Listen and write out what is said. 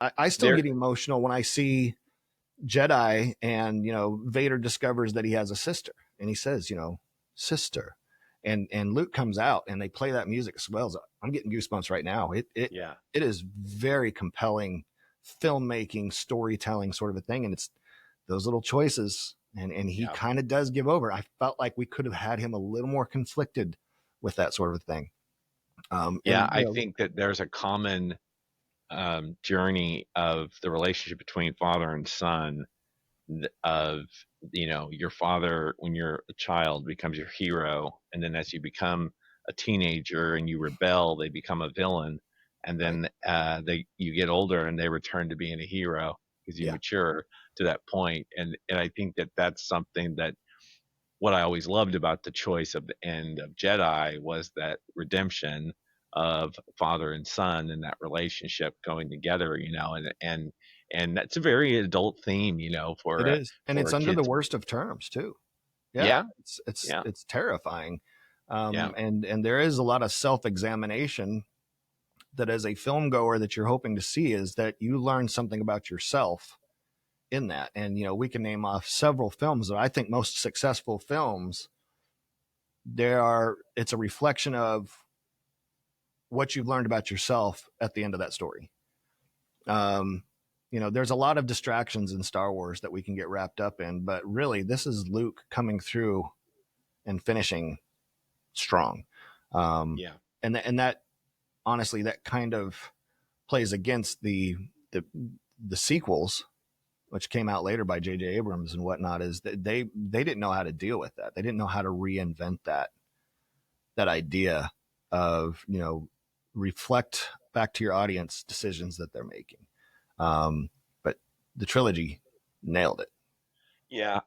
I still There, get emotional when I see Jedi and, Vader discovers that he has a sister and he says, sister. And Luke comes out and they play that music as well. I'm getting goosebumps right now. yeah, It is very compelling filmmaking, storytelling sort of a thing. And it's those little choices. And he yeah, kind of does give over. I felt like we could have had him a little more conflicted with that sort of thing. yeah. And I think that there's a common journey of the relationship between father and son. Of your father when you're a child becomes your hero, and then as you become a teenager and you rebel, they become a villain, and right. then you get older and they return to being a hero because you Yeah, mature to that point. And I think that that's something that what I always loved about the choice of the end of Jedi was that redemption of father and son and that relationship going together, and that's a very adult theme, it is. And for it's a under the kids. worst of terms too. Yeah, Yeah, it's yeah, it's terrifying. yeah, And there is a lot of self-examination that as a film goer that you're hoping to see is that you learn something about yourself in that. And we can name off several films that I think most successful films, it's a reflection of what you've learned about yourself at the end of that story. Um, there's a lot of distractions in Star Wars that we can get wrapped up in, but really this is Luke coming through and finishing strong. Um, yeah, and that honestly, that kind of plays against the the sequels, which came out later by J.J. Abrams and whatnot, is that they didn't know how to deal with that. They didn't know how to reinvent that idea of reflect back to your audience decisions that they're making. But the trilogy nailed it. yeah.